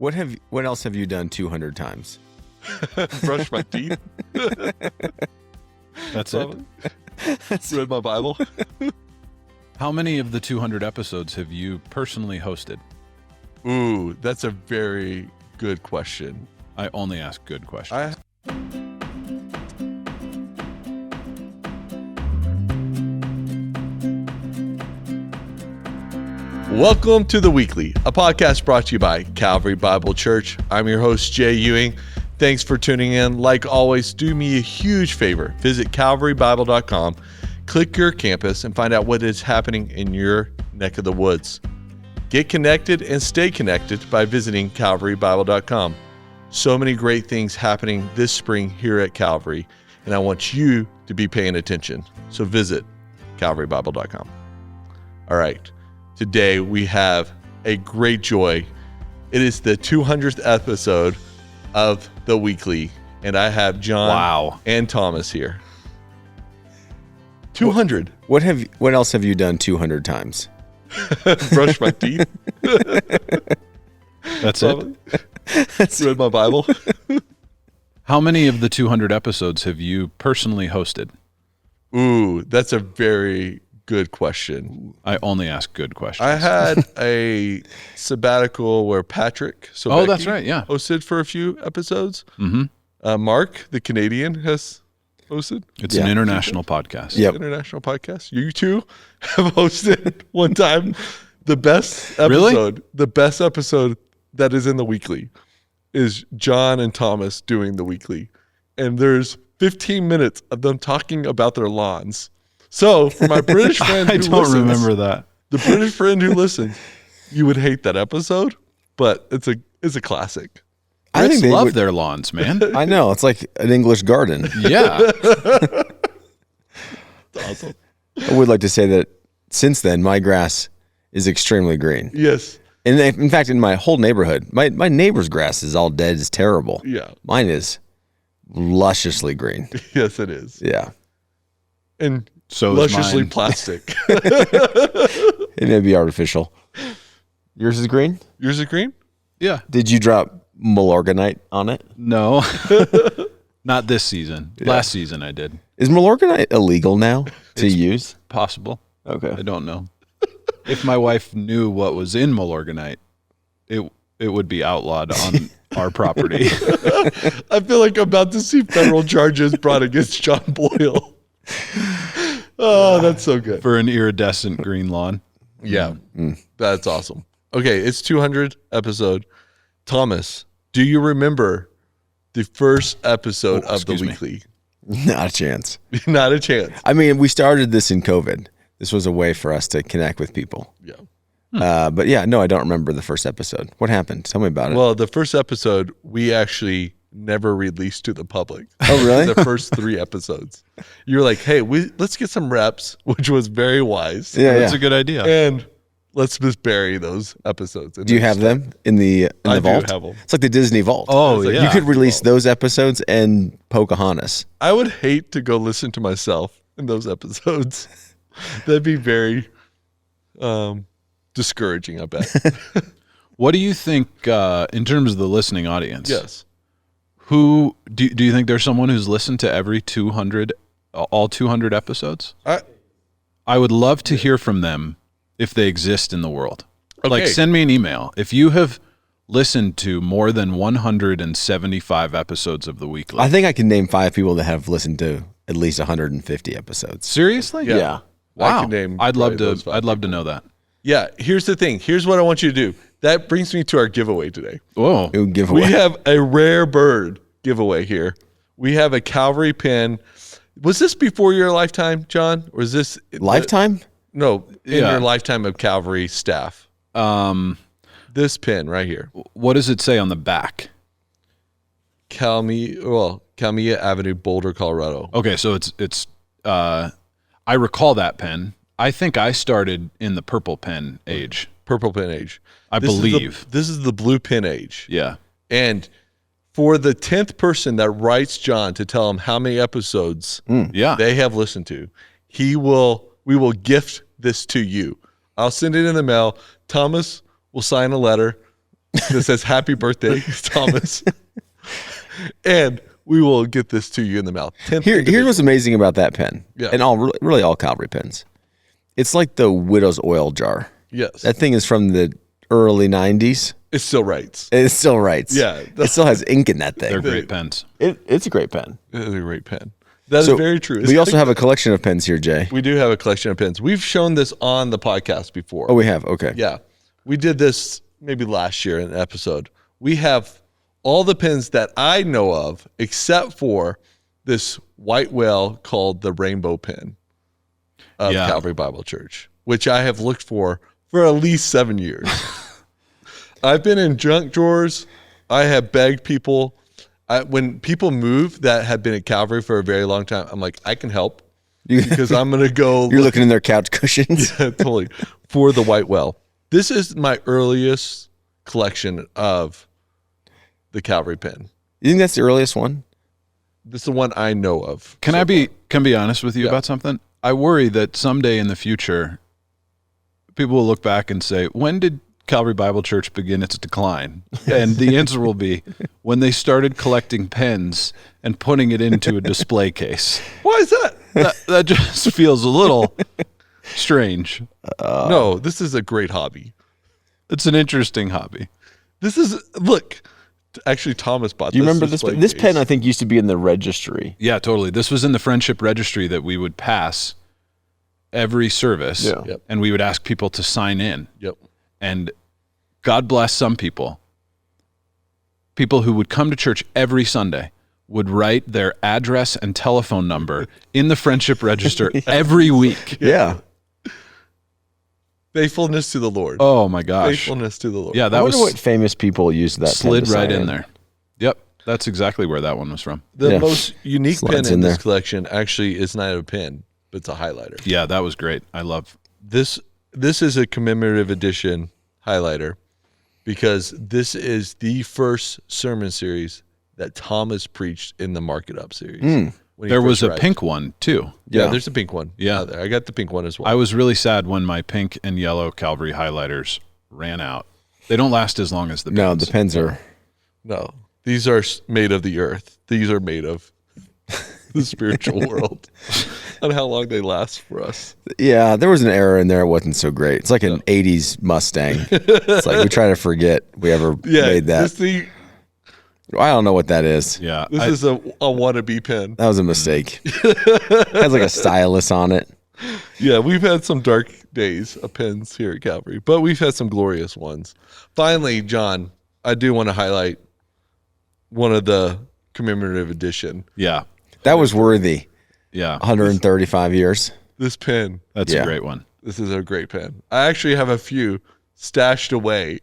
What else have you done 200 times? Brush my teeth. That's it? Read my Bible. How many of the 200 episodes have you personally hosted? Ooh, that's a very good question. I only ask good questions. Welcome to The Weekly, a podcast brought to you by Calvary Bible Church. I'm your host, Jay Ewing. Thanks for tuning in. Like always, do me a huge favor. Visit calvarybible.com, click your campus, and find out what is happening in your neck of the woods. Get connected and stay connected by visiting calvarybible.com. So many great things happening this spring here at Calvary, and I want you to be paying attention. So visit calvarybible.com. All right. Today we have a great joy. It is the 200th episode of The Weekly, and I have John and Thomas here. 200. What else have you done 200 times? Brush my teeth. That's it? Read my Bible. How many of the 200 episodes have you personally hosted? Ooh, that's a very good question. I only ask good questions. I had a sabbatical where Patrick that's right, yeah, hosted for a few episodes. Mm-hmm. Mark, the Canadian, has hosted. It's an international podcast. Yep. International podcast. You two have hosted one time. The best episode, Really? The best episode that is in The Weekly is John and Thomas doing The Weekly. And there's 15 minutes of them talking about their lawns. So for my British friend who I don't remember that. The British friend who listens, you would hate that episode, but it's a classic. I think Brits they love would- their lawns, man. I know. It's like an English garden. Yeah. It's awesome. I would like to say that since then, my grass is extremely green. Yes. And in fact, in my whole neighborhood, my neighbor's grass is all dead. It's terrible. Yeah. Mine is lusciously green. Yes, it is. Yeah. And So is lusciously mine. plastic. It may be artificial. Yours is green? Yours is green? Yeah. Did you drop Milorganite on it? No. Not this season. Last season I did. Is Milorganite illegal now to use? Possible. Okay. I don't know. If my wife knew what was in Milorganite, it would be outlawed on our property. I feel like I'm about to see federal charges brought against John Boyle. Oh, that's so good. For an iridescent green lawn. Yeah, that's awesome. Okay, it's 200 episode. Thomas, do you remember the first episode of The excuse me. Weekly? Not a chance. Not a chance. I mean, we started this in COVID. This was a way for us to connect with people. Yeah. But yeah, no, I don't remember the first episode. What happened? Tell me about it. Well, the first episode we actually never released to the public. Oh, really? The first 3 episodes. You're like, hey, let's get some reps, which was very wise. Yeah, That's yeah. a good idea. And let's just bury those episodes. Do you have them in the I do vault? have them. It's like the Disney vault. Oh, like, yeah. You could release those episodes and Pocahontas. I would hate to go listen to myself in those episodes. That'd be very discouraging, I bet. What do you think in terms of the listening audience? Yes. Who do you think there's someone who's listened to every 200, all 200 episodes? I would love to hear from them if they exist in the world. Like, Okay. send me an email. If you have listened to more than 175 episodes of The Weekly. I think I can name 5 people that have listened to at least 150 episodes. Seriously? Yeah. I Wow. can name I'd love probably those to 5 I'd love to people. know that. Yeah, here's the thing. Here's what I want you to do. That brings me to our giveaway today. Whoa. It would give We away. have a rare bird giveaway here. We have a Calvary pin. Was this before your lifetime, John? Or is this Lifetime? No, in Yeah. your lifetime of Calvary staff. This pin right here. What does it say on the back? Calmia Avenue, Boulder, Colorado. Okay, so it's I recall that pen. I think I started in the purple pen age. Purple pin age. I believe. This is the blue pin age. Yeah. And for the 10th person that writes John to tell him how many episodes Yeah. they have listened to, we will gift this to you. I'll send it in the mail. Thomas will sign a letter that says "Happy Birthday, Thomas," and we will get this to you in the mail. Here's what's amazing about that pen, Yeah. and really all Calvary pens. It's like the widow's oil jar. Yes, That thing is from the early 90s. it still writes. It still writes. Yeah. It still has ink in that They're thing. great pens. It's a great pen. It is a great pen. That is very true. We also have a collection of pens here, Jay. We do have a collection of pens. We've shown this on the podcast before. Oh, we have? Okay. Yeah. We did this maybe last year in an episode. We have all the pens that I know of, except for this white whale called the Rainbow Pen of Calvary Bible Church, which I have looked for at least 7 years. I've been in junk drawers. I have begged people. When people move that have been at Calvary for a very long time, I'm like, I can help because I'm going to go. You're looking in their couch cushions. Yeah, totally. For the white whale. This is my earliest collection of the Calvary pen. You think that's the earliest one? This is the one I know of. Can I be honest with you about something? I worry that someday in the future, people will look back and say, when did Calvary Bible Church begin its decline? And the answer will be when they started collecting pens and putting it into a display case. Why is that? That just feels a little strange. No, this is a great hobby. It's an interesting hobby. This is, look, actually Thomas bought this. Do you remember this? display This case. pen, I think, used to be in the registry. Yeah, totally. This was in the friendship registry that we would pass every service, Yeah. Yep. and we would ask people to sign in. Yep. And God bless some people who would come to church every Sunday would write their address and telephone number in the friendship register every week. Yeah. Faithfulness to the Lord. Oh my gosh. Faithfulness to the Lord. Yeah, I that wonder was what famous people used that slid pen to right sign in there. Yep. That's exactly where that one was from. The Yeah. most unique Slides pen in in this there. collection actually is not a pen, but it's a highlighter. Yeah, that was great. I love This is a commemorative edition highlighter because this is the first sermon series that Thomas preached in the Mark It Up series. when he there was first a arrived. pink one too. Yeah, Yeah. there's a pink one. Yeah. out there. I got the pink one as well. I was really sad when my pink and yellow Calvary highlighters ran out. They don't last as long as the No, pens. the pens are. No, these are made of the earth. These are made of the spiritual world and how long they last for us. Yeah, there was an error in there. It wasn't so great. It's like an 80s Mustang. It's like we try to forget we ever made that. This thing, I don't know what that is. Yeah. this is a wannabe pen. That was a mistake. It has like a stylus on it. Yeah, we've had some dark days of pens here at Calvary, but we've had some glorious ones. Finally, John, I do want to highlight one of the commemorative edition. Yeah. That was worthy. Yeah. 135 years. This pen, That's Yeah. a great one. this is a great pen. I actually have a few stashed away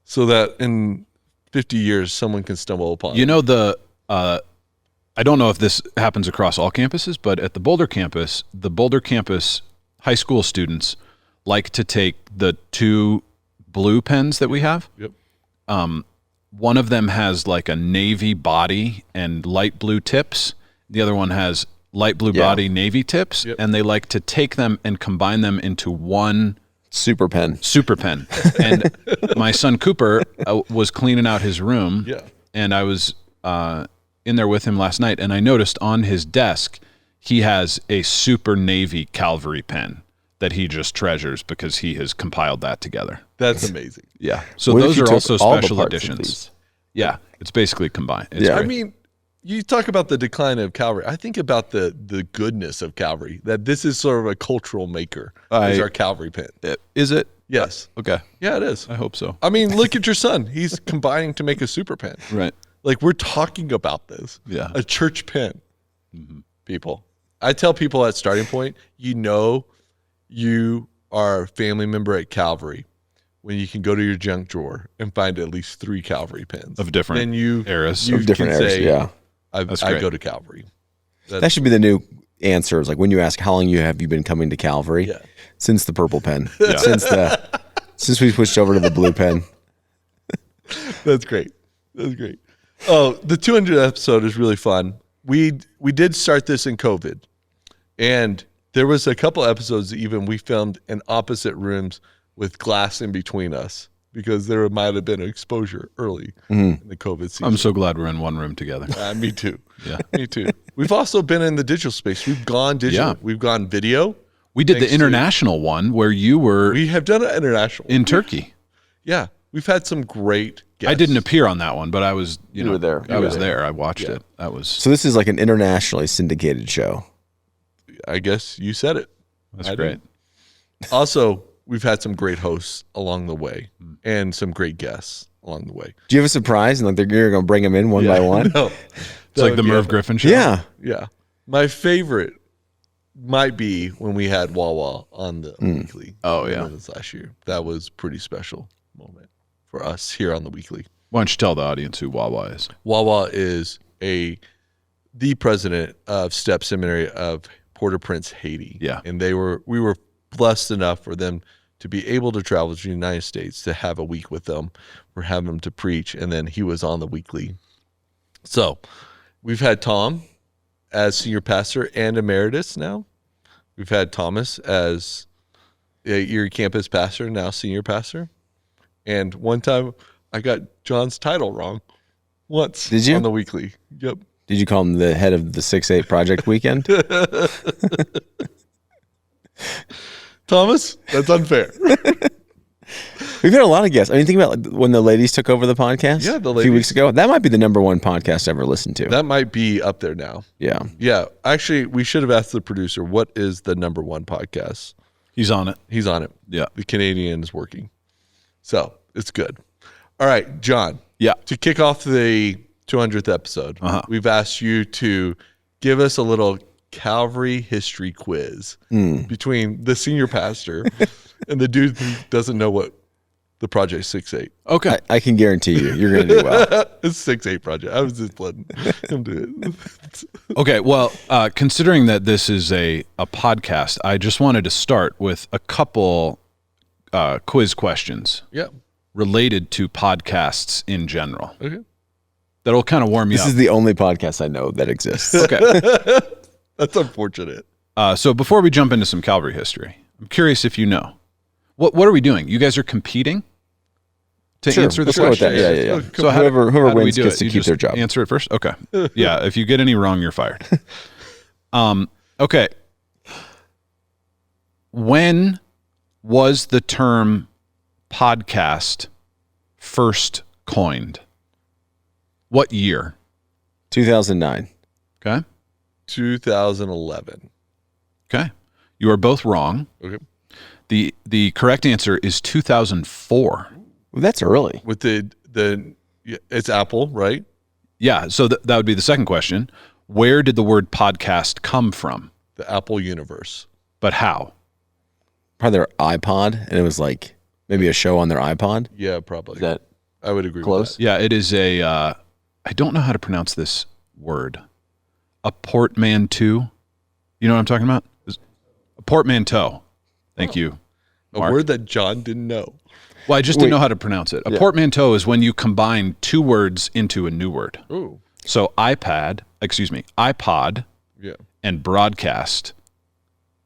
so that in 50 years someone can stumble upon You it. know, I don't know if this happens across all campuses, but at the Boulder campus high school students like to take the two blue pens that we have. Yep. One of them has like a navy body and light blue tips. The other one has light blue Yeah. body, navy tips. Yep. And they like to take them and combine them into one Super pen. super pen. And my son Cooper was cleaning out his room. Yeah. And I was in there with him last night, and I noticed on his desk he has a super navy Calvary pen that he just treasures because he has compiled that together. That's amazing. Yeah. So What if those you are took also all the special parts of editions. these? Yeah. It's basically combined. It's Yeah. I great. mean, you talk about the decline of Calvary. I think about the goodness of Calvary, that this is sort of a cultural maker, is our Calvary pen. Is it? Yes. Okay. Yeah, it is. I hope so. I mean, look at your son. He's combining to make a super pen. Right. Like, we're talking about this. Yeah. A church pen. People. I tell people at starting point, you know you are a family member at Calvary when you can go to your junk drawer and find at least 3 Calvary pens. Of different Then you, eras. you Of different can eras, say, yeah. I great. go to Calvary. That should be the new answer. It's like when you ask how long have you been coming to Calvary? Yeah. Since the purple pen. Yeah. Since we switched over to the blue pen. That's great. That's great. Oh, the 200th episode is really fun. We did start this in COVID, and there was a couple episodes that even we filmed in opposite rooms with glass in between us because there might have been an exposure early in the COVID season. I'm so glad we're in one room together. Me too. Yeah. Me too. We've also been in the digital space. We've gone digital. Yeah. We've gone video. We did the international one where you were We have done an international in Turkey. Yeah. We've had some great guests. I didn't appear on that one, but I was, You were there. I was there. I watched it. That was So this is like an internationally syndicated show. I guess you said it. that's great. Also, we've had some great hosts along the way and some great guests along the way. Do you have a surprise? And like you're going to bring them in one by one? No. It's like the Merv Griffin show. Yeah. Yeah. My favorite might be when we had Wawa on the weekly. Oh, yeah. That was last year. That was a pretty special moment for us here on the weekly. Why don't you tell the audience who Wawa is? Wawa is the president of Step Seminary of Port-au-Prince, Haiti. Yeah. And we were blessed enough for them to be able to travel to the United States to have a week with them. We're having him to preach, and then he was on the weekly. So we've had Tom as senior pastor and emeritus now. We've had Thomas as your campus pastor, now senior pastor. And one time I got John's title wrong once. Did you? On the weekly. Yep. Did you call him the head of the 6-8 Project Weekend? Thomas, that's unfair. We've had a lot of guests. I mean, think about when the ladies took over the podcast. Yeah, the a few weeks ago. That might be the #1 podcast I ever listened to. That might be up there now. Yeah. Yeah. Actually, we should have asked the producer, what is the #1 podcast? He's on it. He's on it. Yeah. The Canadian is working. So it's good. All right, John. Yeah. To kick off the 200th episode, we've asked you to give us a little Calvary history quiz between the senior pastor and the dude who doesn't know what the Project 6-8. Okay. I can guarantee you're going to do well. It's 6-8 Project. I was just letting him do it. Okay. Well, considering that this is a podcast, I just wanted to start with a couple quiz questions Yeah. related to podcasts in general. Okay. That'll kind of warm you This up. is the only podcast I know that exists. Okay. That's unfortunate. So before we jump into some Calvary history, I'm curious if you know. What are we doing? You guys are competing to Sure, answer the let's go with question? that. Yeah. So whoever how do we wins do gets it? to You keep just their job. Answer it first? Okay. Yeah, if you get any wrong, you're fired. Okay. When was the term podcast first coined? What year? 2009. Okay. 2011. Okay. You are both wrong. Okay. The correct answer is 2004. Well, that's early. With it's Apple, right? Yeah, so that would be the second question. Where did the word podcast come from? The Apple universe. But how? Probably their iPod, and it was like maybe a show on their iPod. Yeah, probably. Is that I would agree close? with Yeah, it is I don't know how to pronounce this word. A portmanteau. You know what I'm talking about? A portmanteau. Thank you. that. A Mark. word that John didn't know. Well, I just didn't know how to pronounce it. A portmanteau is when you combine two words into a new word. Ooh. So iPod, Yeah. and broadcast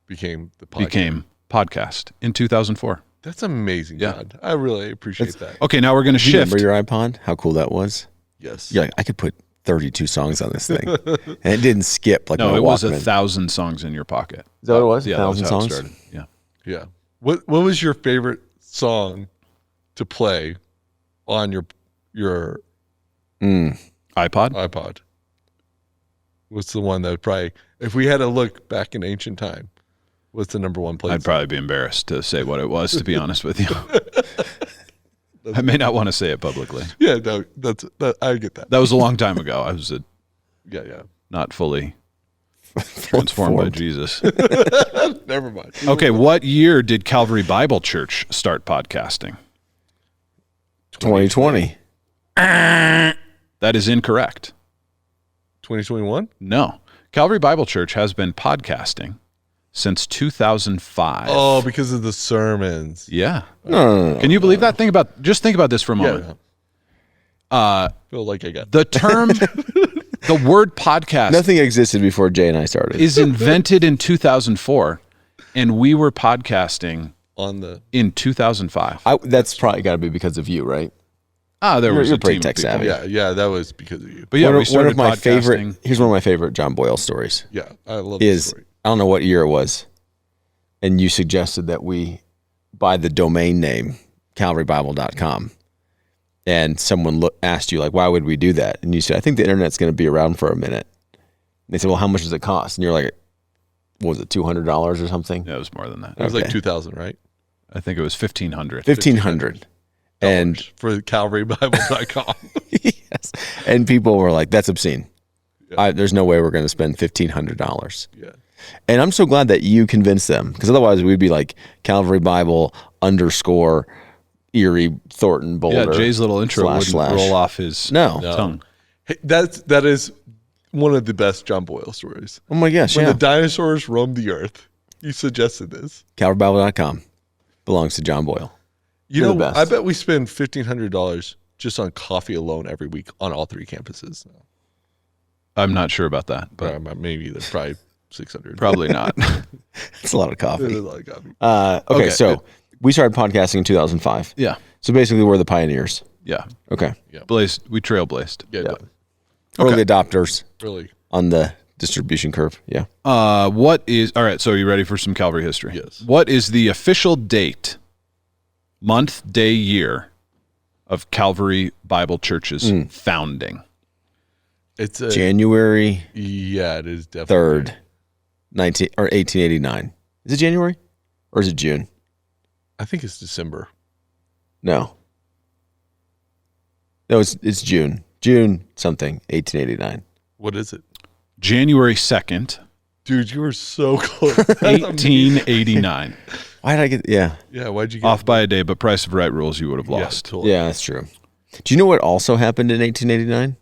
Became the podcast. became podcast in 2004. That's amazing, Yeah. John. I really appreciate that. Okay, now we're going to Do you shift. remember your iPod? How cool that was? Yes. You're like, I could put 32 songs on this thing, and it didn't skip like No, my it was Walkman. 1,000 songs in your pocket. Is that what it was? Yeah, that was 1,000 how songs. it started. Yeah. Yeah. What was your favorite song to play on your iPod? iPod? What's the one that probably, if we had to look back in ancient time, what's the #1 place? I'd probably be embarrassed to say what it was, to be honest with you. I may not want to say it publicly. Yeah, no, I get that. That was a long time ago. I was Yeah. not fully transformed by Jesus. Never mind. Okay, what year did Calvary Bible Church start podcasting? 2020. That is incorrect. 2021? No. Calvary Bible Church has been podcasting since 2005. Oh, because of the sermons. Yeah. No. Can you believe that? Think about this for a moment. I feel like I got The term, the word podcast Nothing existed before Jay and I started. is invented in 2004, and we were podcasting on the. In 2005. That's probably got to be because of you, right? There was You're a pretty team of tech people. savvy. Yeah, that was because of you. But yeah, one we of started my podcasting. favorite. Here's one of my favorite John Boyle stories. Yeah, I love this story. I don't know what year it was, and you suggested that we buy the domain name calvarybible.com, and someone asked you like, why would we do that? And you said, I think the internet's going to be around for a minute. And they said, well, how much does it cost? And you're like, what was it, $200 or something? Yeah, it was more than that. It was like 2,000, right? I think it was 1,500. $1,500. And for calvarybible.com. yes. And people were like, that's obscene. Yeah. There's no way we're going to spend $1,500. Yeah. And I'm so glad that you convinced them, because otherwise we'd be like Calvary Bible _ Erie Thornton Boulder. Yeah, Jay's little intro wouldn't roll off his tongue. Hey, that is one of the best John Boyle stories. Oh my gosh, When yeah. the dinosaurs roamed the earth, you suggested this. CalvaryBible.com belongs to John Boyle. You're the know, best. I bet we spend $1,500 just on coffee alone every week on all 3 campuses. I'm not sure about that, but Maybe there's probably 600. probably not. It's a lot of coffee. There's a lot of coffee. Okay, so we started podcasting in 2005. Yeah. So basically we're the pioneers. Yeah. Okay. We trailblazed. Yeah. Early adopters Really. on the distribution curve. Yeah. All right, so are you ready for some Calvary history? Yes. What is the official date, month, day, year of Calvary Bible Church's founding? It's January Yeah, it is definitely 3rd, 1889. Is it January or is it June? I think it's December. No, it's June. June something, 1889. What is it? January 2nd, Dude, you were so close. That's amazing. 1889. Why did I get? Yeah, Yeah, why'd you get Off by a day, but price of right rules, you would have Yeah, lost. totally. yeah, that's true. Do you know what also happened in 1889?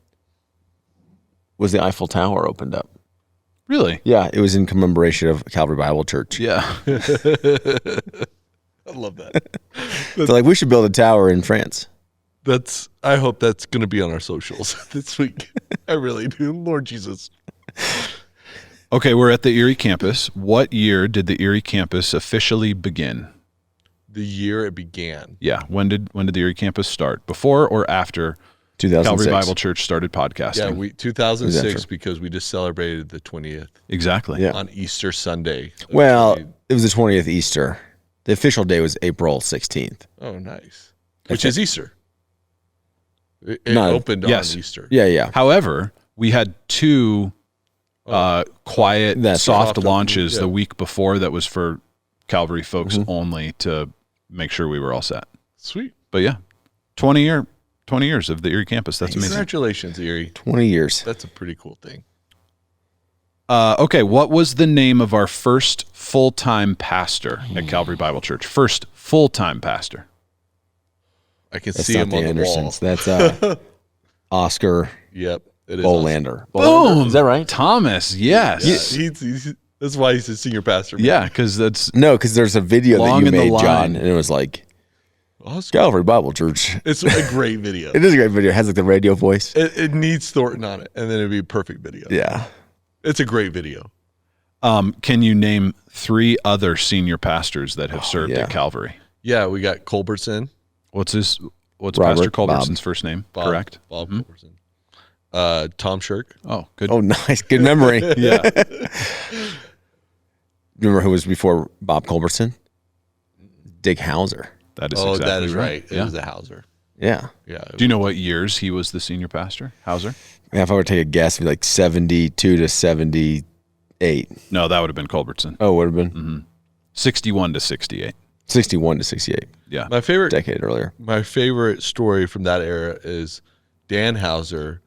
Was the Eiffel Tower opened up? Really? Yeah, it was in commemoration of Calvary Bible Church. Yeah. I love that. They're like, we should build a tower in France. I hope that's going to be on our socials this week. I really do. Lord Jesus. Okay, we're at the Erie campus. What year did the Erie campus officially begin? The year it began. Yeah, when did the Erie campus start? Before or after 2006. Calvary Bible Church started podcasting? Yeah, 2006 Exactly. because we just celebrated the 20th Exactly. Yeah. on Easter Sunday. Well, it was the 20th Easter. The official day was April 16th. Oh, nice. Which is Easter. It No. opened Yes. on Easter. Yeah. However, we had 2 quiet, That's soft soft launches yeah. the week before that was for Calvary folks only to make sure we were all set. Sweet. But yeah, 20 years of the Erie campus. That's amazing. Congratulations, Erie. 20 years. That's a pretty cool thing. Okay, what was the name of our first full-time pastor at Calvary Bible Church? First full-time pastor. I can That's see not him the on the Andersons. wall. That's Oscar Yep. It is Bolander. Boom! Is that right? Thomas, yes. Yeah, that's why he's a senior pastor. Yeah, because that's No, because there's a video Long that you in the made, line. John, and it was like, Oscar. Calvary Bible Church. It's a great video. It is a great video. It has like the radio voice. It needs Thornton on it, and then it'd be a perfect video. Yeah. It's a great video. Can you name 3 other senior pastors that have served yeah. at Calvary? Yeah, we got Culbertson. What's Robert, Pastor Bob. Culbertson's first name? Bob, Correct. Bob Culbertson. Tom Shirk. Oh, good. Oh, nice. Good memory. Yeah. Remember who was before Bob Culbertson? Dick Hauser. That is Oh, exactly that is right. It Yeah. was a Hauser. Yeah. Yeah. Do you know what years he was the senior pastor? Hauser? Yeah, if I were to take a guess, it'd be like 72 to 78. No, that would have been Culbertson. Oh, it would have been 61 to 68. 61 to 68. Yeah. My favorite Decade earlier. My favorite story from that era is Dan Hauser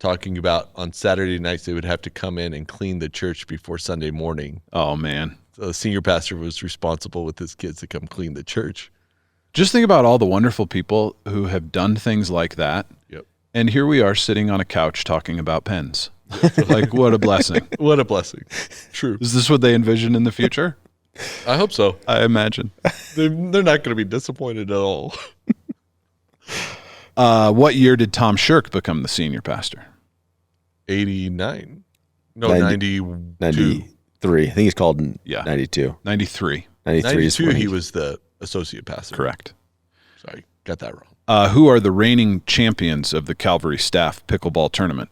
talking about on Saturday nights they would have to come in and clean the church before Sunday morning. Oh, man. So the senior pastor was responsible with his kids to come clean the church. Just think about all the wonderful people who have done things like that. Yep. And here we are sitting on a couch talking about pens. Like, what a blessing. What a blessing. True. Is this what they envision in the future? I hope so. I imagine. They're not going to be disappointed at all. What year did Tom Shirk become the senior pastor? 89. No, 90 92. 93. I think he's called in Yeah. 92. 93. 93 is 92, when he was the associate pastor. Correct. Sorry, got that wrong. Who are the reigning champions of the Calvary Staff Pickleball Tournament?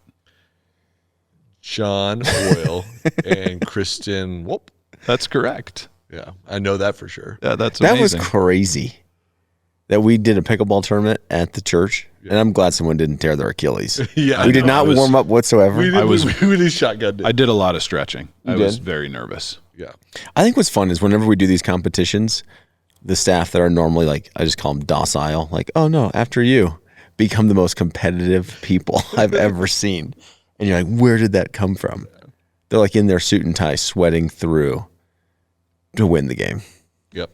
John Boyle and Kristen Whoop. That's correct. Yeah, I know that for sure. Yeah, that's That amazing. was crazy that we did a pickleball tournament at the church, and I'm glad someone didn't tear their Achilles. Yeah, We did not warm up whatsoever. We did shotgun it. I did a lot of stretching. I was did? very nervous. Yeah. I think what's fun is whenever we do these competitions, the staff that are normally like, I just call them docile, like, oh no, after you, become the most competitive people I've ever seen. And you're like, where did that come from? They're like in their suit and tie, sweating through to win the game. Yep.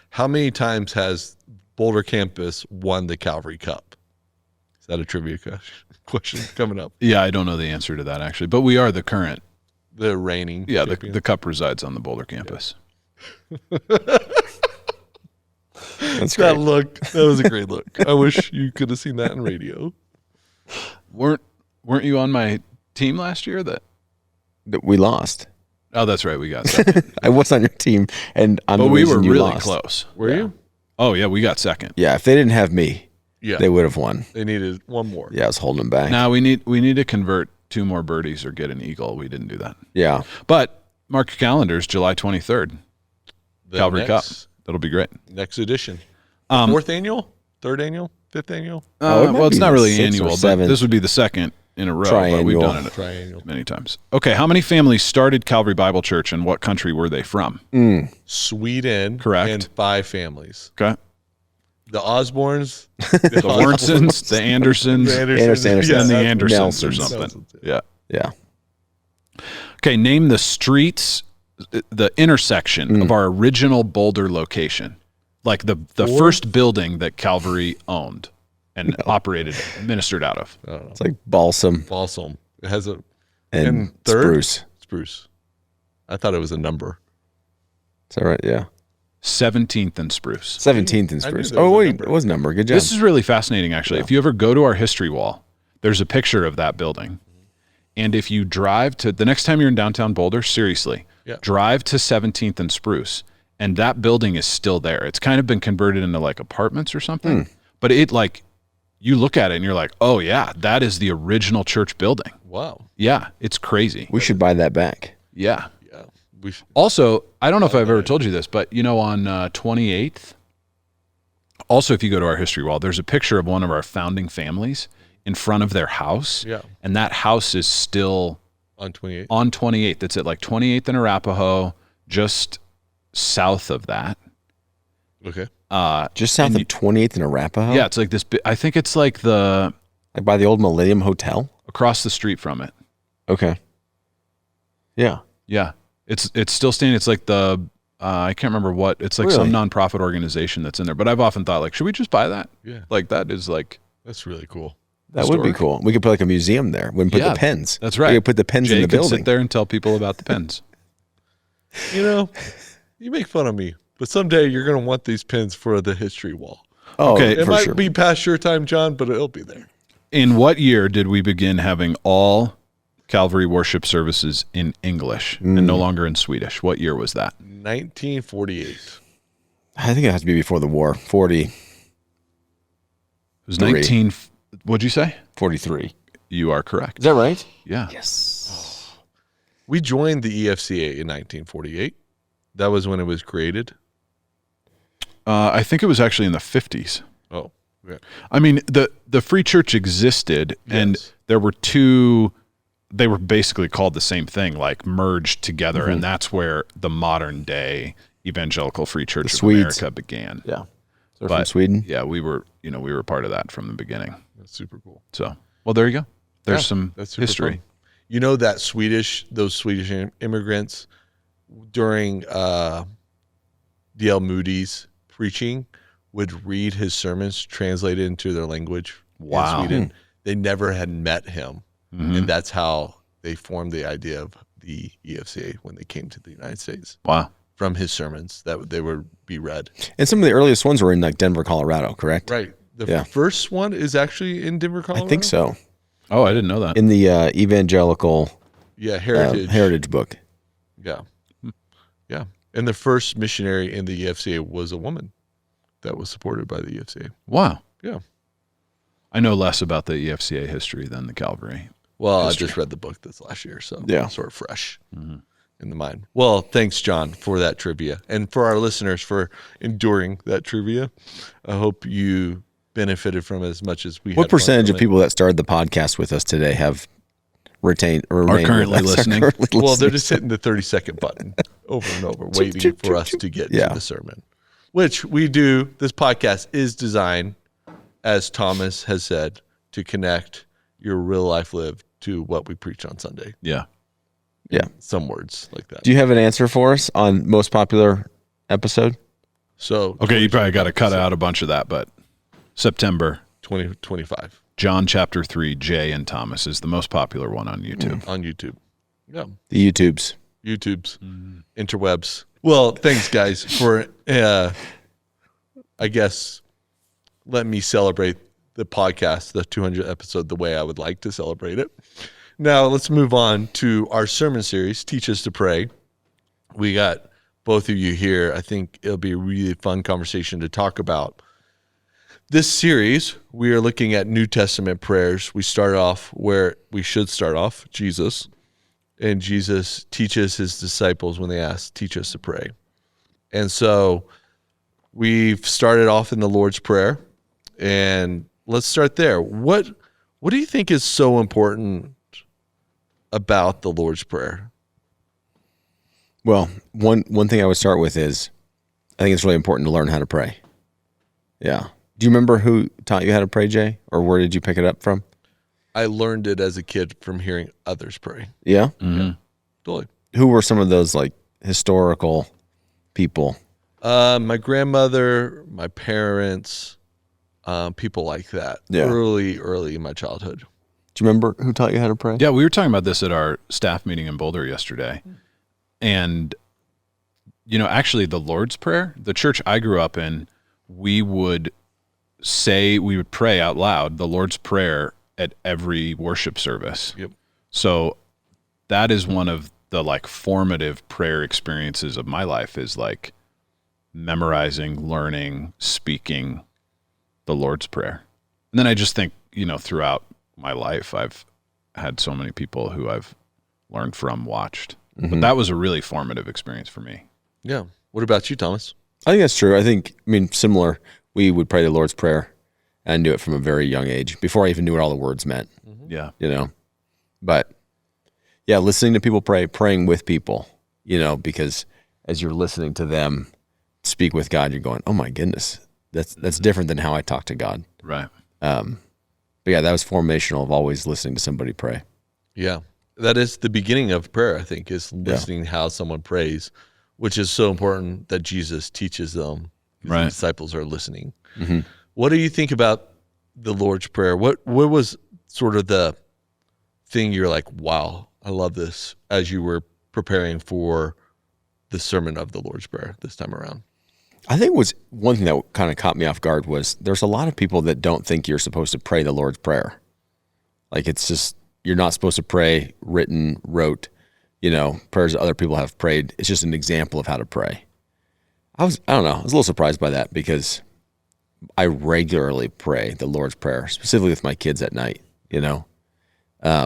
How many times has Boulder campus won the Calvary Cup? Is that a trivia question coming up? Yeah, I don't know the answer to that actually, but we are the current. The reigning. Yeah, champion. the cup resides on the Boulder campus. That's That great. look, that was a great look. I wish you could have seen that on radio. Weren't you on my team last year? That We lost. Oh, that's right. We got second. I was on your team, and I'm But the we reason were you really lost. close. Were you? Oh yeah, we got second. Yeah, if they didn't have me, Yeah. they would have won. They needed one more. Yeah, I was holding them back. Now we need to convert 2 more birdies or get an eagle. We didn't do that. Yeah. But mark your calendars, July 23rd, The Calvary Cup. next, That'll be great. Next edition. Um, Fourth annual? Third annual? Fifth annual? Oh, it might well, it's be not the really 6th or annual, but 7th. this would be the second in a row. But we've Triannual. done it Triannual. many times. Okay, how many families started Calvary Bible Church, and what country were they from? Sweden. Correct. And 5 families. Okay, The Osborns. the Lawrences, the Andersons, Anderson. and the Yeah, Andersons or Nelsons. something. Yeah. Yeah. Okay, name the streets, the intersection of our original Boulder location, like the first building that Calvary owned and operated, ministered out of. It's like balsam Balsam. It has a and third? spruce. spruce. I thought it was a number. Is that right? Yeah. 17th and Spruce. 17th and I knew spruce. there was Oh, a wait. number. It was a number. Good job. This is really fascinating, actually. If you ever go to our history wall, there's a picture of that building. And if you drive to the next time you're in downtown Boulder, seriously, Yeah. drive to 17th and Spruce, and that building is still there. It's kind of been converted into like apartments or something, but it like you look at it and you're like, oh yeah, that is the original church building. Wow. Yeah, it's crazy. we should buy that back. Yeah. Yeah. We should, Also, I don't know if I've ever told you this, but you know, on 28th, also if you go to our history wall, there's a picture of one of our founding families in front of their house. Yeah. And that house is still on 28. on 28th. It's at like 28th and Arapahoe, just south of that. Okay. Just south of 28th and Arapahoe? Yeah, it's like this. I think it's like the Like by the old Millennium Hotel? across the street from it. Okay. Yeah. Yeah, it's still standing. It's like the I can't remember what. It's like some nonprofit organization that's in there. But I've often thought, like, should we just buy that? Yeah. Like that is like That's really cool. That would be Historic. cool. We could put like a museum there. We can put Yeah, the pens. that's right. We could put the pens Jay in the could building. sit there and tell people about the pens. You know, you make fun of me, but someday you're going to want these pins for the history wall. Oh, Okay, It for might sure. be past your time, John, but it'll be there. In what year did we begin having all Calvary worship services in English and no longer in Swedish? What year was that? 1948. I think it has to be before the war. 40, It was 19. What'd you say? 43. You are correct. Is that right? Yeah. Yes. We joined the EFCA in 1948. That was when it was created. I think it was actually in the 50s. Oh, yeah. I mean, the Free Church existed, and Yes. there were two. They were basically called the same thing, like merged together, and that's where the modern day Evangelical Free Church of Swedes. America began. Yeah. They're from But Sweden? yeah, we were part of that from the beginning. That's super cool. So, well, there you go. There's Yeah, some that's super history. fun. You know that those Swedish immigrants during D.L. Moody's preaching would read his sermons translated into their language Wow. in Sweden. They never had met him. And that's how they formed the idea of the EFCA when they came to the United States. Wow. From his sermons that they would be read. And some of the earliest ones were in like Denver, Colorado, correct? Right. The Yeah. first one is actually in Denver, Colorado. I think so. Oh, I didn't know that. In the Evangelical Yeah, Heritage. Heritage book. Yeah. Yeah. And the first missionary in the EFCA was a woman. that was supported by the EFCA. Wow. Yeah. I know less about the EFCA history than the Calvary. Well, history. I just read the book this last year, so Yeah. sort of fresh in the mind. Well, thanks, John, for that trivia. And for our listeners for enduring that trivia. I hope you benefited from it as much as we What had fun percentage from of it. people that started the podcast with us today have retained or Are remained currently with us, listening? Well, they're listening? just hitting the 30-second button over and over, waiting for us to get Yeah. to the sermon, which we do. This podcast is designed, as Thomas has said, to connect your real life lived to what we preach on Sunday. Yeah. Yeah. Some words like that. Do you have an answer for us on most popular episode? So, Okay, you probably got to cut out a bunch of that, but September, 2025 John chapter 3, Jay and Thomas is the most popular one on YouTube. on YouTube. Yeah. The YouTubes. YouTube's interwebs. Well, thanks guys for I guess let me celebrate the podcast, the 200th episode, the way I would like to celebrate it. Now let's move on to our sermon series, Teach Us to Pray. We got both of you here. I think it'll be a really fun conversation to talk about. This series, we are looking at New Testament prayers. We start off where we should start off, Jesus. And Jesus teaches his disciples when they ask, teach us to pray. And so we've started off in the Lord's Prayer. And let's start there. What do you think is so important about the Lord's Prayer? Well, one thing I would start with is I think it's really important to learn how to pray. Yeah. Do you remember who taught you how to pray, Jay? Or where did you pick it up from? I learned it as a kid from hearing others pray. Yeah? Totally. Who were some of those like historical people? My grandmother, my parents, people like that. Yeah. Early in my childhood. Do you remember who taught you how to pray? Yeah, we were talking about this at our staff meeting in Boulder yesterday. And, actually the Lord's Prayer, the church I grew up in, we would pray out loud the Lord's Prayer at every worship service. Yep. So that is one of the formative prayer experiences of my life, is memorizing, learning, speaking the Lord's Prayer. And then I just think, throughout my life, I've had so many people who I've learned from, watched. But that was a really formative experience for me. Yeah. What about you, Thomas? I think that's true. Similar. We would pray the Lord's Prayer. And I knew it from a very young age, before I even knew what all the words meant. Yeah. But yeah, listening to people pray, praying with people, because as you're listening to them speak with God, you're going, oh my goodness, that's different than how I talk to God. Right. But yeah, that was formational of always listening to somebody pray. Yeah. That is the beginning of prayer, I think, is listening how someone prays, which is so important that Jesus teaches them. Right. The disciples are listening. What do you think about the Lord's Prayer? What was sort of the thing you're like, wow, I love this, as you were preparing for the sermon of the Lord's Prayer this time around? I think was one thing that kind of caught me off guard was there's a lot of people that don't think you're supposed to pray the Lord's Prayer. It's just, you're not supposed to pray wrote, prayers that other people have prayed. It's just an example of how to pray. I don't know, I was a little surprised by that because I regularly pray the Lord's Prayer, specifically with my kids at night, I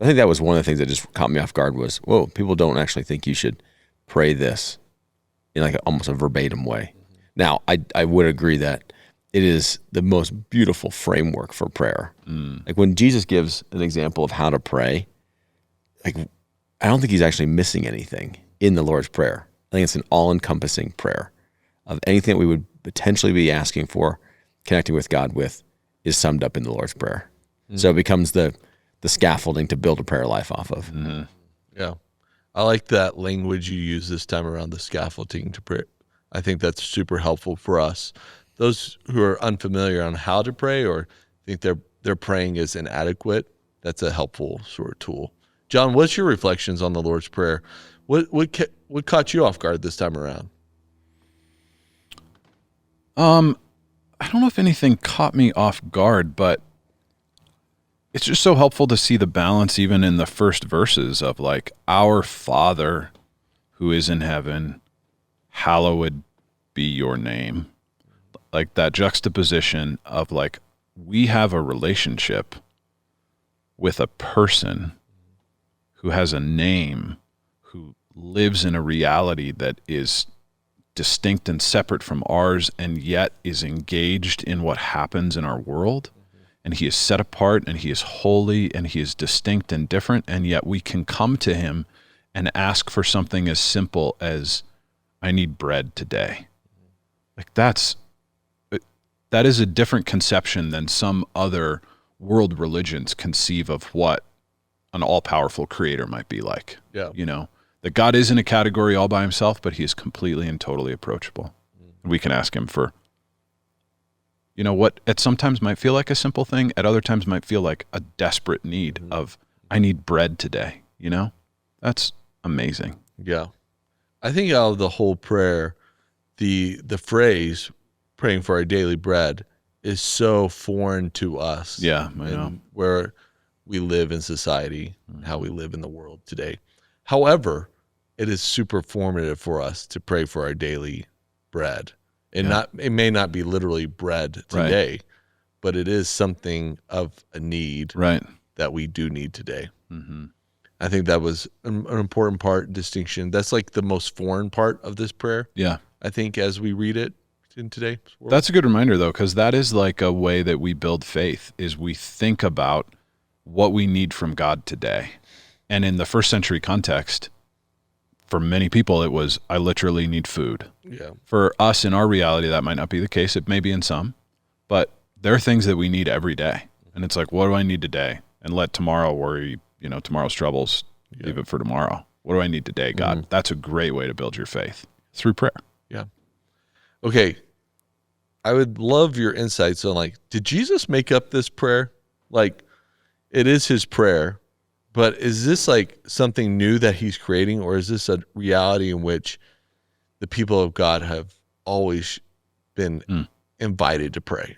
think that was one of the things that just caught me off guard was, whoa, people don't actually think you should pray this in almost a verbatim way. Now, I would agree that it is the most beautiful framework for prayer. When Jesus gives an example of how to pray, I don't think he's actually missing anything in the Lord's Prayer. I think it's an all-encompassing prayer of anything that we would potentially be asking for, connecting with God with, is summed up in the Lord's Prayer. So it becomes the scaffolding to build a prayer life off of. Yeah. I like that language you use this time around, the scaffolding to pray. I think that's super helpful for us. Those who are unfamiliar on how to pray or think their praying is inadequate, that's a helpful sort of tool. John, what's your reflections on the Lord's Prayer? What caught you off guard this time around? I don't know if anything caught me off guard, but it's just so helpful to see the balance even in the first verses of our Father who is in heaven, hallowed be your name. like that juxtaposition of like, we have a relationship with a person who has a name, who lives in a reality that is distinct and separate from ours, and yet is engaged in what happens in our world. And he is set apart, and he is holy, and he is distinct and different, and yet we can come to him and ask for something as simple as, I need bread today. Like that is a different conception than some other world religions conceive of what an all-powerful creator might be like. Yeah. You know, that God is in a category all by himself, but he is completely and totally approachable. We can ask him for, you know, what at sometimes might feel like a simple thing, at other times might feel like a desperate need of, I need bread today, you know? That's amazing. Yeah. I think out of the whole prayer, the phrase, praying for our daily bread, is so foreign to us. Yeah, I know. Where we live in society, how we live in the world today. However, it is super formative for us to pray for our daily bread. And it may not be literally bread today, but it is something of a need that we do need today. Mm-hmm. I think that was an important distinction. That's like the most foreign part of this prayer. Yeah. I think as we read it in today's world. That's a good reminder, though, because that is like a way that we build faith, is we think about what we need from God today. And in the first century context, for many people, it was, I literally need food. Yeah. For us, in our reality, that might not be the case. It may be in some, but there are things that we need every day. And it's like, what do I need today? And let tomorrow worry, you know, tomorrow's troubles, leave it for tomorrow. What do I need today, God? Mm-hmm. That's a great way to build your faith, through prayer. Yeah. Okay. I would love your insights on, like, did Jesus make up this prayer? Like, it is his prayer, but is this like something new that he's creating, or is this a reality in which the people of God have always been invited to pray?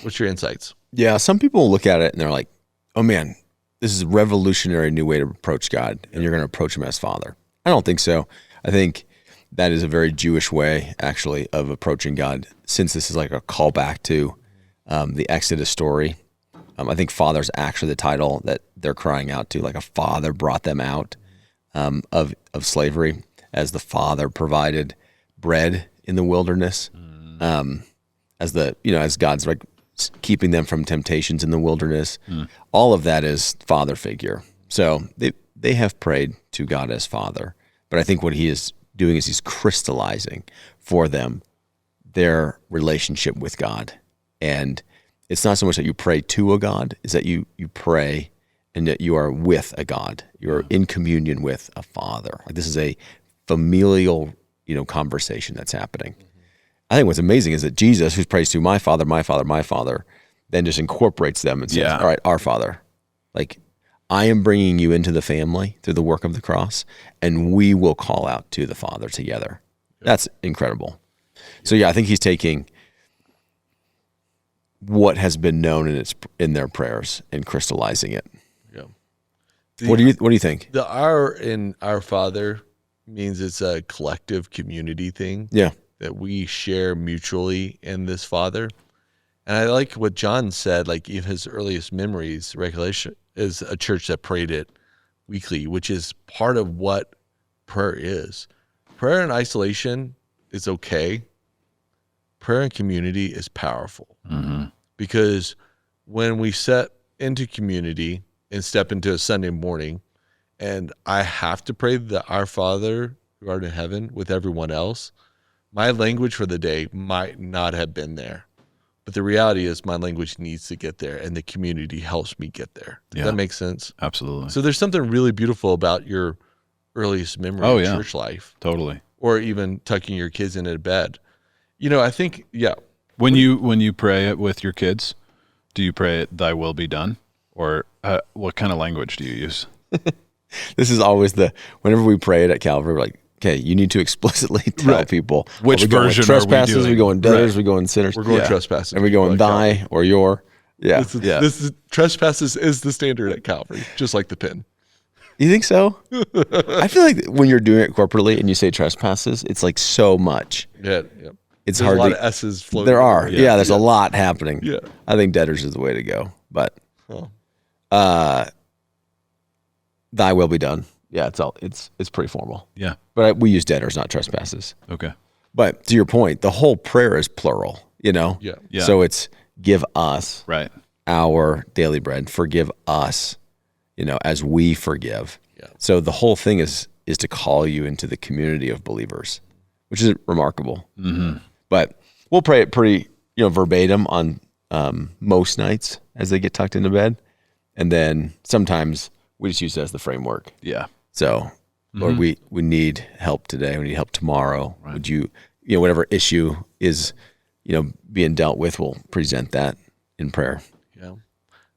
What's your insights? Yeah, some people look at it and they're like, oh man, this is a revolutionary new way to approach God, and you're going to approach him as Father. I don't think so. I think that is a very Jewish way, actually, of approaching God, since this is like a callback to the Exodus story. I think Father's actually the title that they're crying out to, like a father brought them out of slavery, as the Father provided bread in the wilderness, as God's like keeping them from temptations in the wilderness. All of that is Father figure. So they have prayed to God as Father, but I think what he is doing is he's crystallizing for them their relationship with God. And it's not so much that you pray to a God, it's that you pray and that you are with a God. You're in communion with a Father. Like, this is a familial, conversation that's happening. I think what's amazing is that Jesus, who prays to my Father, my Father, my Father, then just incorporates them and says, all right, our Father. Like, I am bringing you into the family through the work of the cross, and we will call out to the Father together. That's incredible. So I think he's taking what has been known in their prayers and crystallizing it. Yeah. What do you think? The "our" in "our Father" means it's a collective community thing. Yeah. That we share mutually in this Father. And I like what John said, like, in his earliest memories, recollection, is a church that prayed it weekly, which is part of what prayer is. Prayer in isolation is okay. Prayer in community is powerful. Mm-hmm. Because when we set into community and step into a Sunday morning, and I have to pray the Our Father who art in heaven with everyone else, my language for the day might not have been there. But the reality is my language needs to get there, and the community helps me get there. Does that make sense? Absolutely. So there's something really beautiful about your earliest memory of church life. Totally. Or even tucking your kids into bed. I think, When you pray it with your kids, do you pray it, thy will be done? Or what kind of language do you use? This is always whenever we pray it at Calvary, we're like, okay, you need to explicitly tell people which version trespasses, are we doing? We going debtors, we going sinners. We're going trespasses. And we going thy or your. Yeah. This is trespasses is the standard at Calvary, just like the pin. You think so? I feel like when you're doing it corporately and you say trespasses, it's like so much. Yeah. it's There's hardly a lot of S's floating. there are. around. Yeah, there's a lot happening. Yeah. I think debtors is the way to go. But thy will be done. Yeah, it's pretty formal. Yeah. But we use debtors, not trespasses. Okay. But to your point, the whole prayer is plural, you know? Yeah. Yeah. So it's give us Right. our daily bread, forgive us, you know, as we forgive. Yeah. So the whole thing is to call you into the community of believers, which is remarkable. Mm-hmm. But we'll pray it pretty, verbatim on most nights as they get tucked into bed. And then sometimes we just use it as the framework. Yeah. So, Lord, we need help today. We need help tomorrow. Right. Would you, whatever issue is, being dealt with, we'll present that in prayer. Yeah.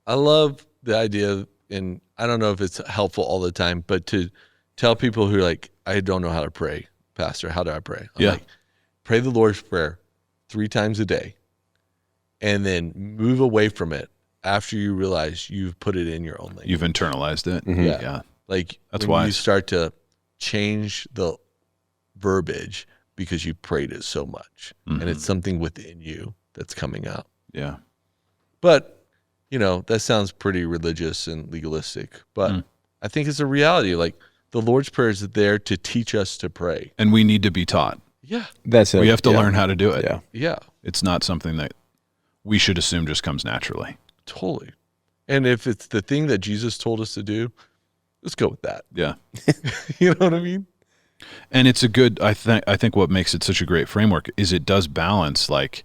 I love the idea, and I don't know if it's helpful all the time, but to tell people who are like, I don't know how to pray, Pastor, how do I pray? I'm like, pray the Lord's Prayer 3 times a day, and then move away from it after you realize you've put it in your own language. You've internalized it. Mm-hmm. Yeah. Like That's when you wise. start to change the verbiage because you prayed it so much, and it's something within you that's coming out. Yeah. But, that sounds pretty religious and legalistic, but I think it's a reality. Like the Lord's Prayer is there to teach us to pray. And we need to be taught. Yeah. That's it. We have to learn how to do it. Yeah. Yeah, It's not something that we should assume just comes naturally. totally. And if it's the thing that Jesus told us to do, let's go with that. Yeah. You know what I mean? And it's a good, I think what makes it such a great framework is it does balance like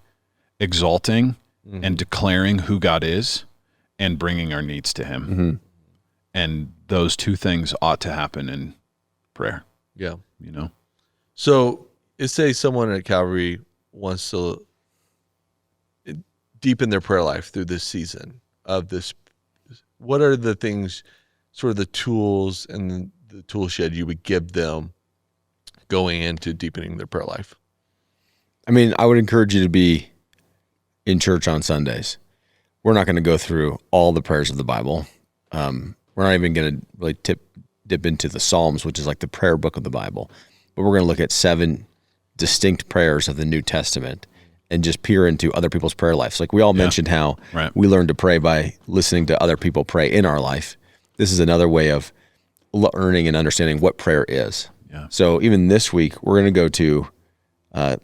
exalting and declaring who God is and bringing our needs to him. Mm-hmm. And those two things ought to happen in prayer, Yeah. So let's say someone at Calvary wants to deepen their prayer life through this season of this. What are the things, sort of the tools and the tool shed you would give them going into deepening their prayer life? I mean, I would encourage you to be in church on Sundays. We're not going to go through all the prayers of the Bible. We're not even going to really dip into the Psalms, which is like the prayer book of the Bible. But we're going to look at 7 distinct prayers of the New Testament and just peer into other people's prayer lives. Like we all mentioned how we learn to pray by listening to other people pray in our life. This is another way of learning and understanding what prayer is. Yeah. So even this week, we're going to go to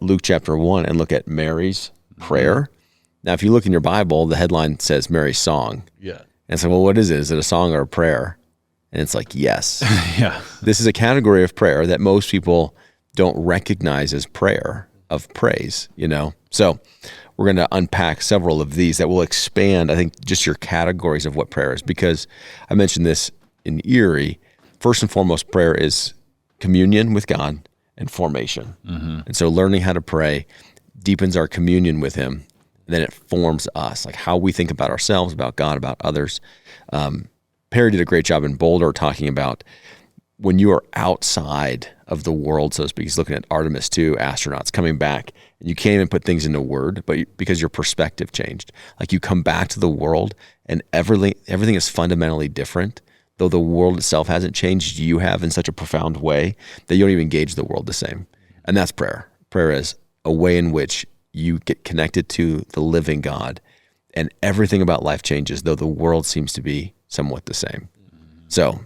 Luke chapter 1 and look at Mary's prayer. Now, if you look in your Bible, the headline says Mary's song. Yeah. And so, well, what is it? Is it a song or a prayer? And it's like, yes. Yeah. This is a category of prayer that most people don't recognize as prayer of praise, So we're going to unpack several of these that will expand, I think, just your categories of what prayer is. Because I mentioned this in Erie. First and foremost, prayer is communion with God and formation. Mm-hmm. And so learning how to pray deepens our communion with him. And then it forms us, like how we think about ourselves, about God, about others. Perry did a great job in Boulder talking about when you are outside of the world, so to speak. He's looking at Artemis 2 astronauts coming back, and you can't even put things into word, but because your perspective changed. Like you come back to the world, and everything is fundamentally different. Though the world itself hasn't changed, you have in such a profound way that you don't even engage the world the same. And that's prayer. Prayer is a way in which you get connected to the living God, and everything about life changes, though the world seems to be somewhat the same. So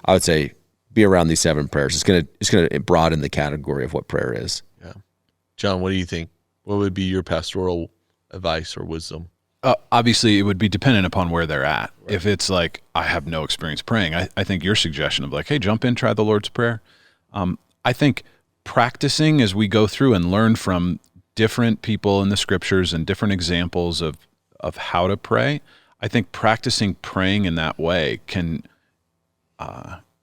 I would say be around these 7 prayers. It's gonna broaden the category of what prayer is. Yeah. John, what do you think? What would be your pastoral advice or wisdom? Obviously, it would be dependent upon where they're at. Right. If it's like, I have no experience praying, I think your suggestion of like, hey, jump in, try the Lord's Prayer. I think practicing as we go through and learn from different people in the scriptures and different examples of how to pray, I think practicing praying in that way can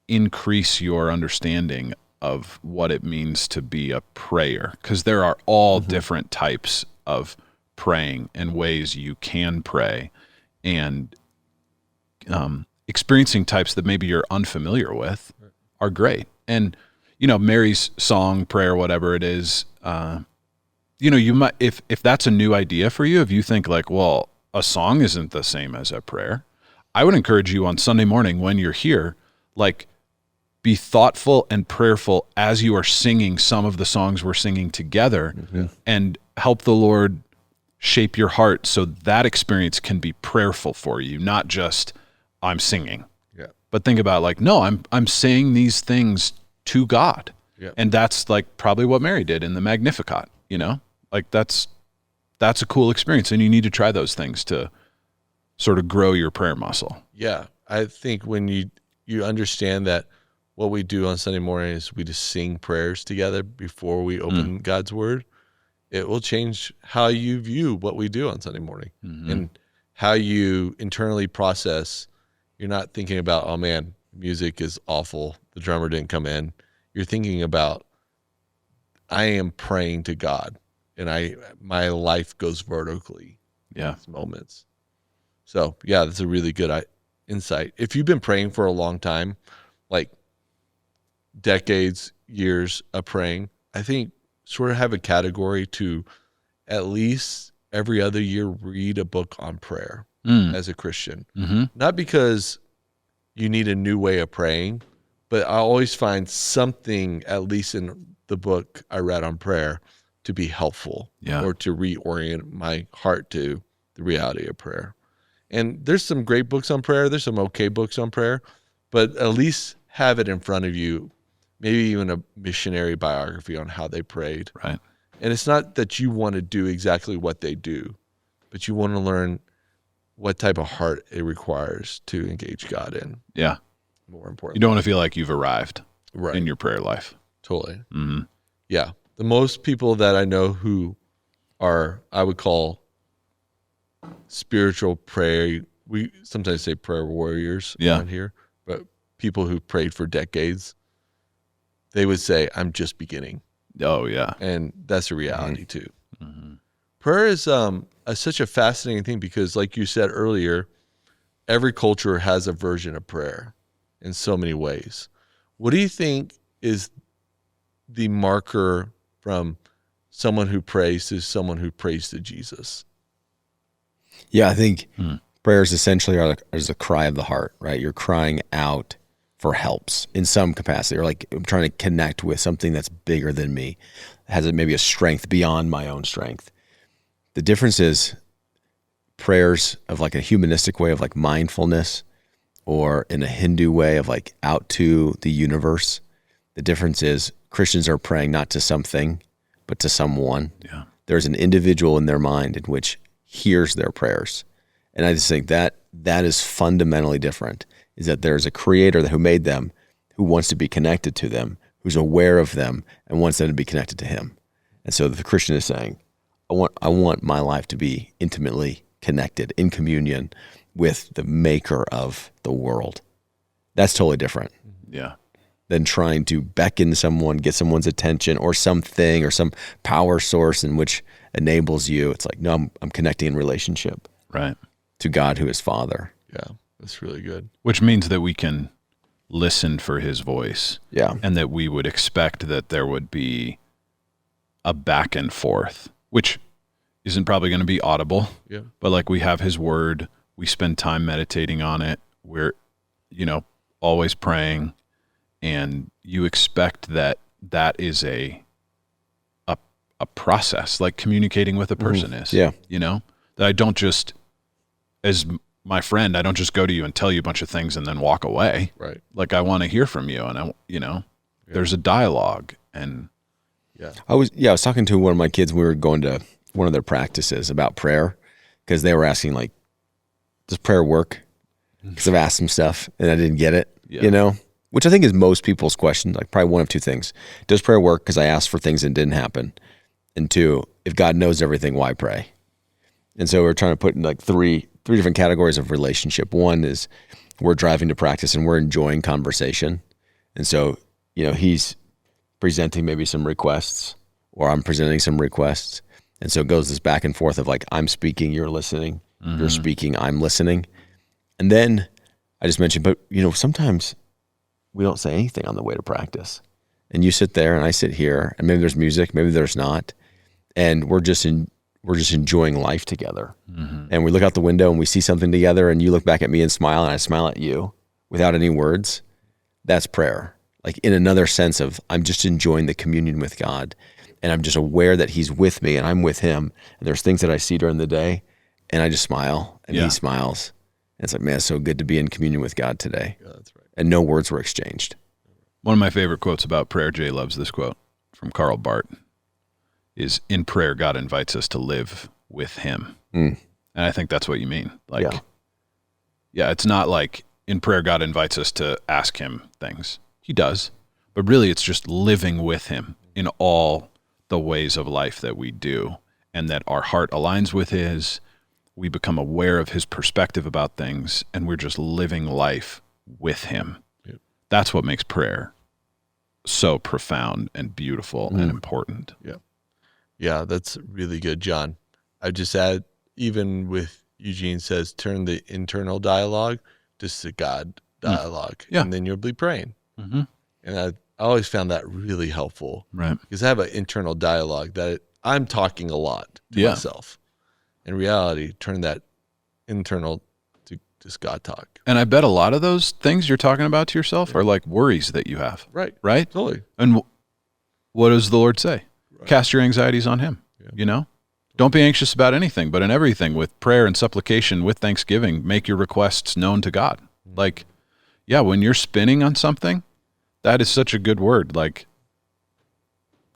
increase your understanding of what it means to be a prayer, because there are all different types of praying and ways you can pray, and experiencing types that maybe you're unfamiliar with are great. And Mary's song, prayer, whatever it is, you might, if that's a new idea for you, if you think like, well, a song isn't the same as a prayer, I would encourage you on Sunday morning when you're here, like, be thoughtful and prayerful as you are singing some of the songs we're singing together, and help the Lord shape your heart so that experience can be prayerful for you, not just I'm singing. Yeah. But think about like, no, I'm saying these things to God. Yeah. And that's like probably what Mary did in the Magnificat, Like that's a cool experience, and you need to try those things to sort of grow your prayer muscle. Yeah. I think when you understand that what we do on Sunday morning is we just sing prayers together before we open God's word, it will change how you view what we do on Sunday morning and how you internally process. You're not thinking about, oh man, music is awful, the drummer didn't come in. You're thinking about, I am praying to God, and my life goes vertically. Yeah. In these moments. So yeah, that's a really good insight. If you've been praying for a long time, like decades, years of praying, I think sort of have a category to at least every other year read a book on prayer as a Christian. Not because you need a new way of praying, but I always find something, at least in the book I read on prayer, to be helpful or to reorient my heart to the reality of prayer. And there's some great books on prayer. There's some okay books on prayer, but at least have it in front of you, maybe even a missionary biography on how they prayed. Right. And it's not that you want to do exactly what they do, but you want to learn what type of heart it requires to engage God in. Yeah. More important. You don't want to feel like you've arrived Right. in your prayer life. Totally. Mm-hmm. Yeah. The most people that I know who are, I would call spiritual prayer, we sometimes say prayer warriors around here, but people who prayed for decades, they would say, I'm just beginning. Oh, yeah. And that's a reality too. Mm-hmm. Prayer is such a fascinating thing because, like you said earlier, every culture has a version of prayer in so many ways. What do you think is the marker from someone who prays to someone who prays to Jesus? Yeah, I think prayers essentially are a cry of the heart, right? You're crying out for helps in some capacity, or like I'm trying to connect with something that's bigger than me, has maybe a strength beyond my own strength. The difference is prayers of like a humanistic way of like mindfulness, or in a Hindu way of like out to the universe. The difference is Christians are praying not to something, but to someone. Yeah. There's an individual in their mind in which hears their prayers. And I just think that is fundamentally different, is that there's a creator who made them, who wants to be connected to them, who's aware of them and wants them to be connected to him. And so the Christian is saying, I want my life to be intimately connected in communion with the maker of the world. That's totally different. Yeah. Than trying to beckon someone, get someone's attention, or something, or some power source in which enables you. It's like, no, I'm connecting in relationship, Right. to God who is Father. Yeah, that's really good. Which means that we can listen for his voice. Yeah. And that we would expect that there would be a back and forth, which isn't probably going to be audible. Yeah. But like, we have his word, we spend time meditating on it. We're, always praying, and you expect that is a process, like communicating with a person is. Yeah. That I don't just, as my friend, I don't just go to you and tell you a bunch of things and then walk away. Right. Like, I want to hear from you, and there's a dialogue. And I was talking to one of my kids. We were going to one of their practices about prayer, because they were asking, like, does prayer work? Because I've asked them stuff and I didn't get it, which I think is most people's question, like probably one of two things. Does prayer work because I asked for things and didn't happen? And two, if God knows everything, why pray? And so we're trying to put in like three different categories of relationship. One is we're driving to practice and we're enjoying conversation. And so, he's presenting maybe some requests, or I'm presenting some requests. And so it goes this back and forth of like, I'm speaking, you're listening, you're speaking, I'm listening. And then I just mentioned, but sometimes we don't say anything on the way to practice. And you sit there and I sit here, and maybe there's music, maybe there's not. And we're just enjoying life together. And we look out the window and we see something together, and you look back at me and smile, and I smile at you without any words. That's prayer. Like, in another sense of, I'm just enjoying the communion with God. and I'm just aware that he's with me and I'm with him. And there's things that I see during the day, and I just smile, and he smiles. And it's like, man, it's so good to be in communion with God today. Yeah, that's right. And no words were exchanged. One of my favorite quotes about prayer, Jay loves this quote from Karl Barth, is in prayer, God invites us to live with him. And I think that's what you mean. Like, yeah, it's not like in prayer, God invites us to ask him things. He does. But really, it's just living with him in all the ways of life that we do, and that our heart aligns with his. We become aware of his perspective about things, and we're just living life with him. Yep. That's what makes prayer so profound and beautiful and important. Yeah, that's really good, John. I just add, even with Eugene says, turn the internal dialogue just to God dialogue, and then you'll be praying. And I always found that really helpful, Right. because I have an internal dialogue that I'm talking a lot to myself. In reality, turn that internal to just God talk. And I bet a lot of those things you're talking about to yourself are like worries that you have. Right. Right? Totally. And what does the Lord say? Right. Cast your anxieties on him, you know? Don't be anxious about anything, but in everything with prayer and supplication, with thanksgiving, make your requests known to God. Like, yeah, when you're spinning on something, that is such a good word. Like,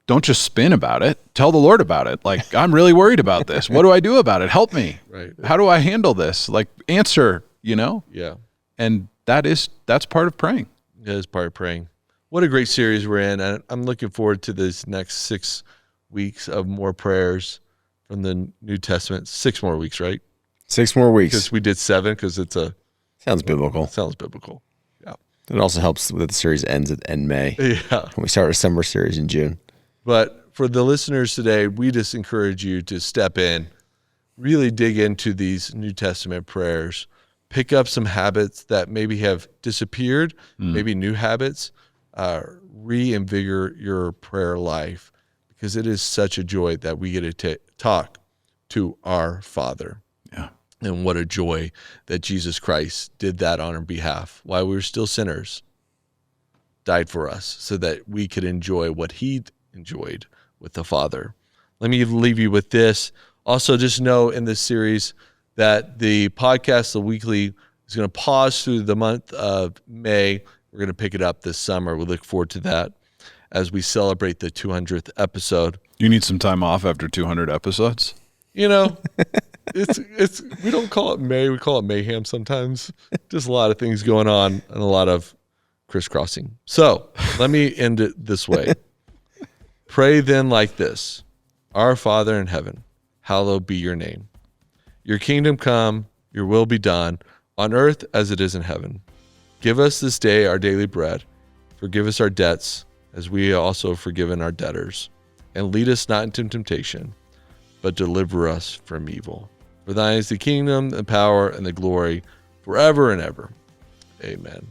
don't just spin about it. Tell the Lord about it. Like, I'm really worried about this. What do I do about it? Help me. Right. How do I handle this? Like, answer, you know? Yeah. And that's part of praying. It is part of praying. What a great series we're in. And I'm looking forward to this next 6 weeks of more prayers from the New Testament. 6 more weeks, right? 6 more weeks. Because we did 7, because it's Sounds biblical. Sounds biblical. Yeah. It also helps that the series ends at end May. Yeah. We start a summer series in June. But for the listeners today, we just encourage you to step in, really dig into these New Testament prayers, pick up some habits that maybe have disappeared, maybe new habits, reinvigorate your prayer life, because it is such a joy that we get to talk to our Father. Yeah. And what a joy that Jesus Christ did that on our behalf while we were still sinners, died for us so that we could enjoy what he enjoyed with the Father. Let me leave you with this. Also, just know in this series that the podcast, the weekly, is going to pause through the month of May. We're going to pick it up this summer. We look forward to that as we celebrate the 200th episode. You need some time off after 200 episodes? You know, it's we don't call it May, we call it mayhem sometimes. Just a lot of things going on and a lot of crisscrossing. So let me end it this way. Pray then like this: Our Father in heaven, hallowed be your name. Your kingdom come, your will be done, on earth as it is in heaven. Give us this day our daily bread. Forgive us our debts, as we also have forgiven our debtors. And lead us not into temptation, but deliver us from evil. For thine is the kingdom, the power, and the glory, forever and ever. Amen.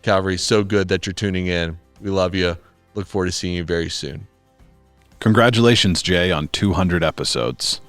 Calvary, so good that you're tuning in. We love you. Look forward to seeing you very soon. Congratulations, Jay, on 200 episodes.